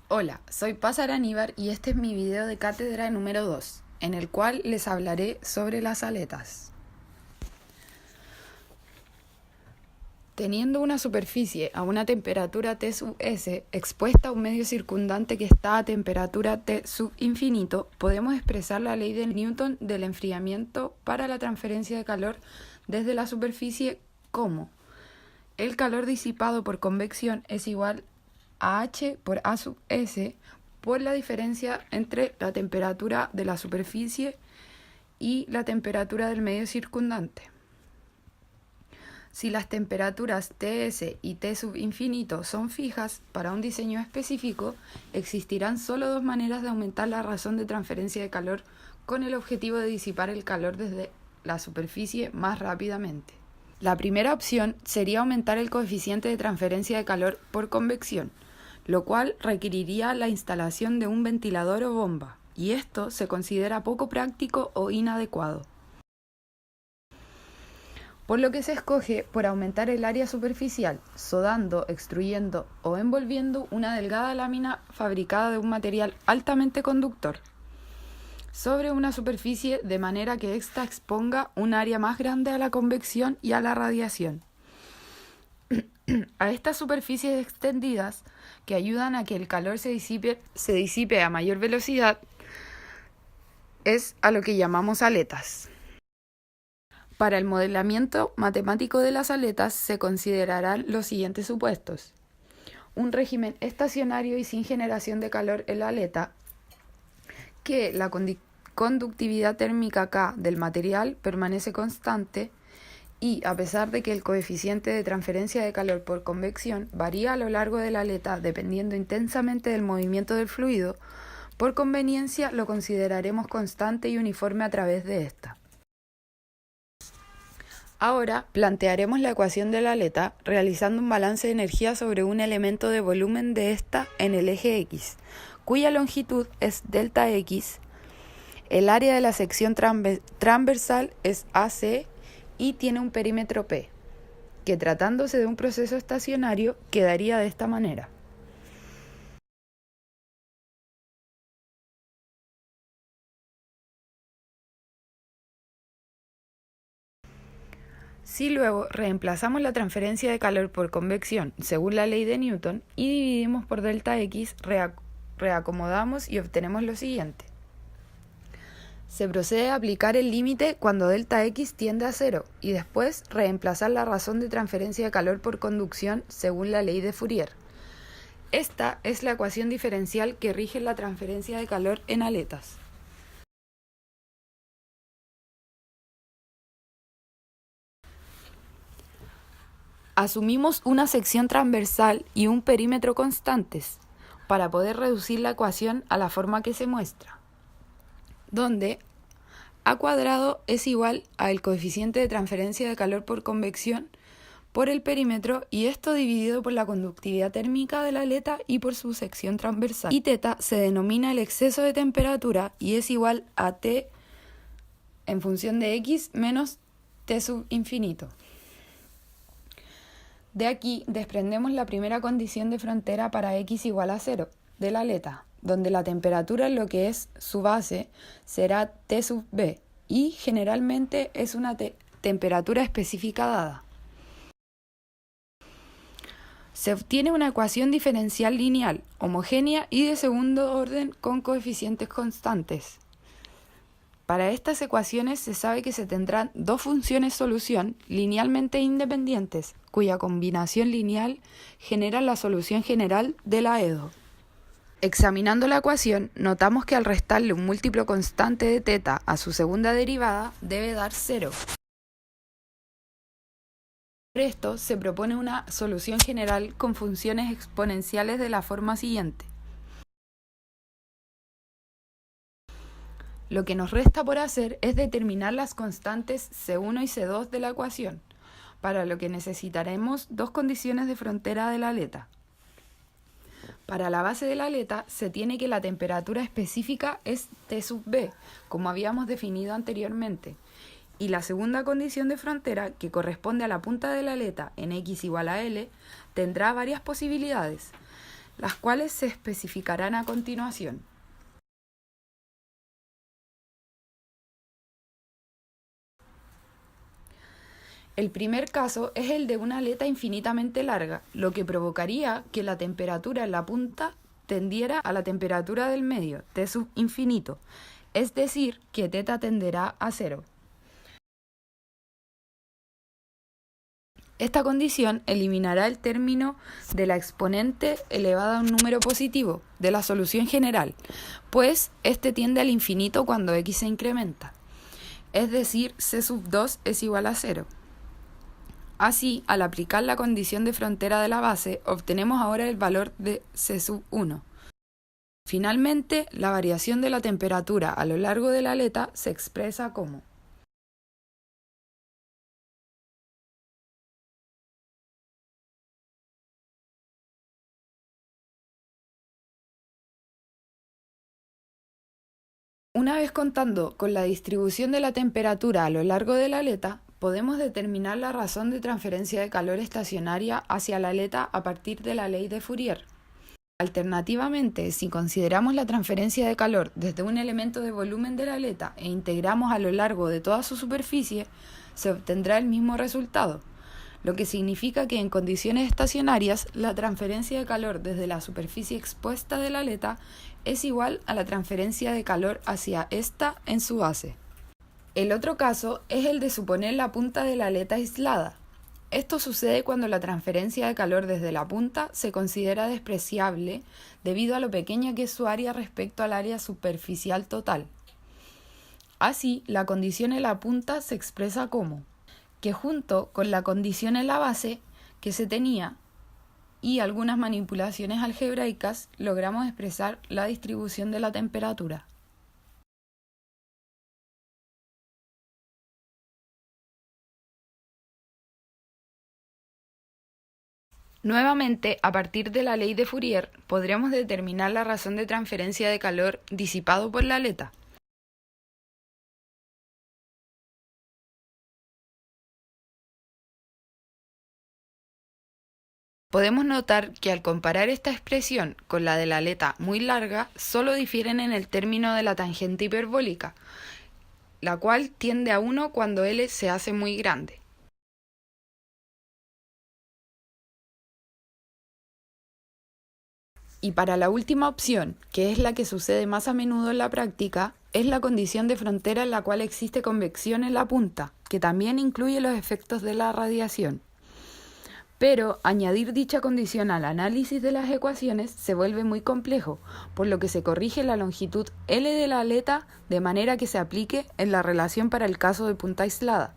Hola, soy Paz Araníbar y este es mi video de cátedra número 2, en el cual les hablaré sobre las aletas. Teniendo una superficie a una temperatura T sub S expuesta a un medio circundante que está a temperatura T sub infinito, podemos expresar la ley de Newton del enfriamiento para la transferencia de calor desde la superficie como el calor disipado por convección es igual a H por A sub S por la diferencia entre la temperatura de la superficie y la temperatura del medio circundante. Si las temperaturas Ts y T sub infinito son fijas para un diseño específico, existirán solo dos maneras de aumentar la razón de transferencia de calor con el objetivo de disipar el calor desde la superficie más rápidamente. La primera opción sería aumentar el coeficiente de transferencia de calor por convección, lo cual requeriría la instalación de un ventilador o bomba, y esto se considera poco práctico o inadecuado. Por lo que se escoge por aumentar el área superficial, sodando, extruyendo o envolviendo una delgada lámina fabricada de un material altamente conductor sobre una superficie de manera que ésta exponga un área más grande a la convección y a la radiación. A estas superficies extendidas, que ayudan a que el calor se disipe a mayor velocidad, es a lo que llamamos aletas. Para el modelamiento matemático de las aletas se considerarán los siguientes supuestos: un régimen estacionario y sin generación de calor en la aleta, que la conductividad térmica K del material permanece constante y, a pesar de que el coeficiente de transferencia de calor por convección varía a lo largo de la aleta dependiendo intensamente del movimiento del fluido, por conveniencia lo consideraremos constante y uniforme a través de esta. Ahora plantearemos la ecuación de la aleta realizando un balance de energía sobre un elemento de volumen de esta en el eje X, cuya longitud es delta X, el área de la sección transversal es AC y tiene un perímetro P, que tratándose de un proceso estacionario quedaría de esta manera. Si luego reemplazamos la transferencia de calor por convección según la ley de Newton y dividimos por delta X, reacomodamos y obtenemos lo siguiente. Se procede a aplicar el límite cuando delta X tiende a 0 y después reemplazar la razón de transferencia de calor por conducción según la ley de Fourier. Esta es la ecuación diferencial que rige la transferencia de calor en aletas. Asumimos una sección transversal y un perímetro constantes para poder reducir la ecuación a la forma que se muestra, donde A cuadrado es igual al coeficiente de transferencia de calor por convección por el perímetro y esto dividido por la conductividad térmica de la aleta y por su sección transversal. Y θ se denomina el exceso de temperatura y es igual a T en función de X menos T sub infinito. De aquí desprendemos la primera condición de frontera para X igual a 0 de la aleta, donde la temperatura en lo que es su base será T sub B y generalmente es una temperatura específica dada. Se obtiene una ecuación diferencial lineal, homogénea y de segundo orden con coeficientes constantes. Para estas ecuaciones se sabe que se tendrán dos funciones solución linealmente independientes, cuya combinación lineal genera la solución general de la EDO. Examinando la ecuación, notamos que al restarle un múltiplo constante de θ a su segunda derivada, debe dar 0. Por esto, se propone una solución general con funciones exponenciales de la forma siguiente. Lo que nos resta por hacer es determinar las constantes C1 y C2 de la ecuación, para lo que necesitaremos dos condiciones de frontera de la aleta. Para la base de la aleta se tiene que la temperatura específica es T sub B, como habíamos definido anteriormente, y la segunda condición de frontera, que corresponde a la punta de la aleta en X igual a L, tendrá varias posibilidades, las cuales se especificarán a continuación. El primer caso es el de una aleta infinitamente larga, lo que provocaría que la temperatura en la punta tendiera a la temperatura del medio, T sub infinito, es decir, que θ tenderá a cero. Esta condición eliminará el término de la exponente elevada a un número positivo de la solución general, pues este tiende al infinito cuando x se incrementa, es decir, c sub 2 es igual a 0. Así, al aplicar la condición de frontera de la base, obtenemos ahora el valor de c sub 1. Finalmente, la variación de la temperatura a lo largo de la aleta se expresa como Una vez contando con la distribución de la temperatura a lo largo de la aleta, podemos determinar la razón de transferencia de calor estacionaria hacia la aleta a partir de la ley de Fourier. Alternativamente, si consideramos la transferencia de calor desde un elemento de volumen de la aleta e integramos a lo largo de toda su superficie, se obtendrá el mismo resultado, lo que significa que en condiciones estacionarias la transferencia de calor desde la superficie expuesta de la aleta es igual a la transferencia de calor hacia esta en su base. El otro caso es el de suponer la punta de la aleta aislada. Esto sucede cuando la transferencia de calor desde la punta se considera despreciable debido a lo pequeña que es su área respecto al área superficial total. Así, la condición en la punta se expresa como que junto con la condición en la base que se tenía y algunas manipulaciones algebraicas logramos expresar la distribución de la temperatura. Nuevamente, a partir de la ley de Fourier, podremos determinar la razón de transferencia de calor disipado por la aleta. Podemos notar que al comparar esta expresión con la de la aleta muy larga, solo difieren en el término de la tangente hiperbólica, la cual tiende a 1 cuando L se hace muy grande. Y para la última opción, que es la que sucede más a menudo en la práctica, es la condición de frontera en la cual existe convección en la punta, que también incluye los efectos de la radiación. Pero añadir dicha condición al análisis de las ecuaciones se vuelve muy complejo, por lo que se corrige la longitud L de la aleta de manera que se aplique en la relación para el caso de punta aislada,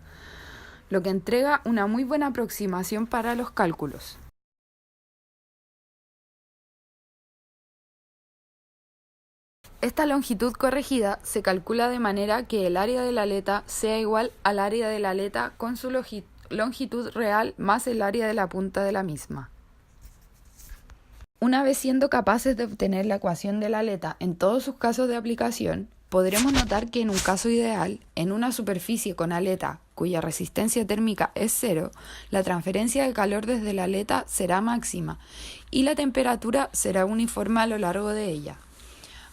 lo que entrega una muy buena aproximación para los cálculos. Esta longitud corregida se calcula de manera que el área de la aleta sea igual al área de la aleta con su longitud real más el área de la punta de la misma. Una vez siendo capaces de obtener la ecuación de la aleta en todos sus casos de aplicación, podremos notar que en un caso ideal, en una superficie con aleta cuya resistencia térmica es cero, la transferencia de calor desde la aleta será máxima y la temperatura será uniforme a lo largo de ella.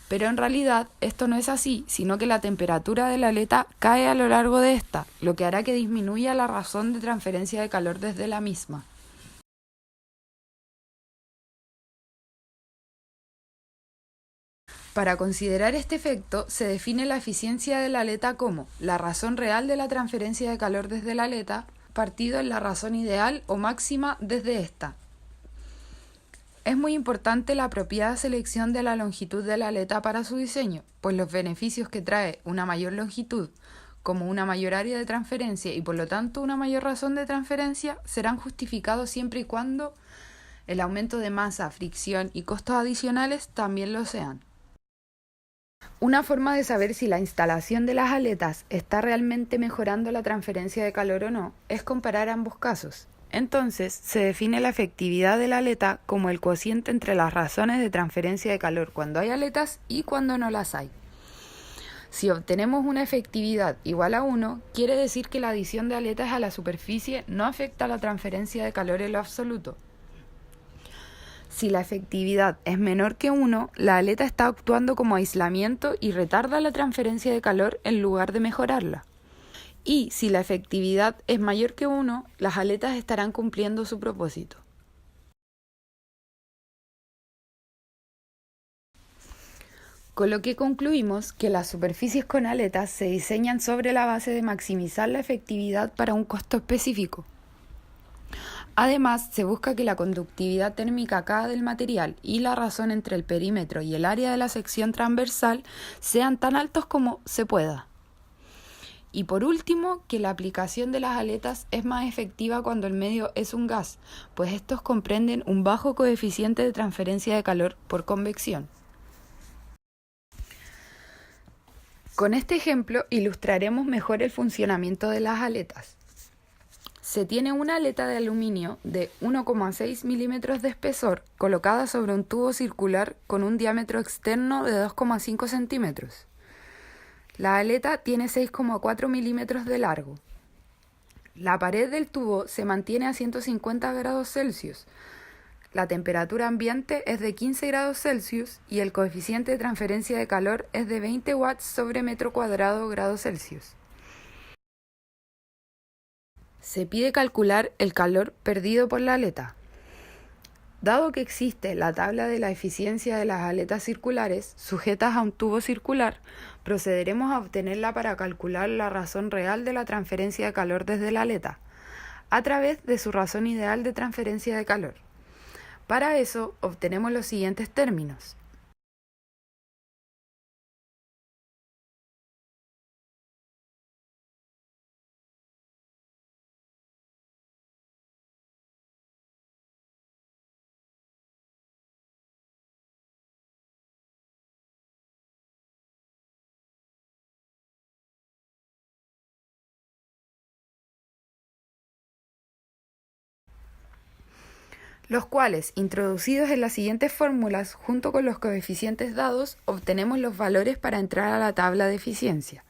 Pero en realidad esto no es así, sino que la temperatura de la aleta cae a lo largo de esta, lo que hará que disminuya la razón de transferencia de calor desde la misma. Para considerar este efecto, se define la eficiencia de la aleta como la razón real de la transferencia de calor desde la aleta partido en la razón ideal o máxima desde esta. Es muy importante la apropiada selección de la longitud de la aleta para su diseño, pues los beneficios que trae una mayor longitud, como una mayor área de transferencia y por lo tanto una mayor razón de transferencia, serán justificados siempre y cuando el aumento de masa, fricción y costos adicionales también lo sean. Una forma de saber si la instalación de las aletas está realmente mejorando la transferencia de calor o no es comparar ambos casos. Entonces, se define la efectividad de la aleta como el cociente entre las razones de transferencia de calor cuando hay aletas y cuando no las hay. Si obtenemos una efectividad igual a 1, quiere decir que la adición de aletas a la superficie no afecta la transferencia de calor en lo absoluto. Si la efectividad es menor que 1, la aleta está actuando como aislamiento y retarda la transferencia de calor en lugar de mejorarla. Y si la efectividad es mayor que 1, las aletas estarán cumpliendo su propósito. Con lo que concluimos que las superficies con aletas se diseñan sobre la base de maximizar la efectividad para un costo específico. Además, se busca que la conductividad térmica K del material y la razón entre el perímetro y el área de la sección transversal sean tan altos como se pueda. Y por último, que la aplicación de las aletas es más efectiva cuando el medio es un gas, pues estos comprenden un bajo coeficiente de transferencia de calor por convección. Con este ejemplo ilustraremos mejor el funcionamiento de las aletas. Se tiene una aleta de aluminio de 1,6 milímetros de espesor colocada sobre un tubo circular con un diámetro externo de 2,5 centímetros. La aleta tiene 6,4 milímetros de largo. La pared del tubo se mantiene a 150 grados Celsius. La temperatura ambiente es de 15 grados Celsius y el coeficiente de transferencia de calor es de 20 watts sobre metro cuadrado grados Celsius. Se pide calcular el calor perdido por la aleta. Dado que existe la tabla de la eficiencia de las aletas circulares sujetas a un tubo circular, procederemos a obtenerla para calcular la razón real de la transferencia de calor desde la aleta, a través de su razón ideal de transferencia de calor. Para eso, obtenemos los siguientes términos. Los cuales, introducidos en las siguientes fórmulas, junto con los coeficientes dados, obtenemos los valores para entrar a la tabla de eficiencia.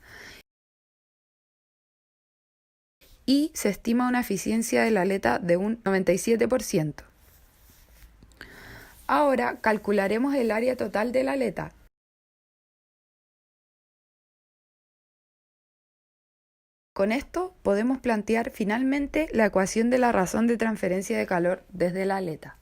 Y se estima una eficiencia de la aleta de un 97%. Ahora calcularemos el área total de la aleta. Con esto podemos plantear finalmente la ecuación de la razón de transferencia de calor desde la aleta.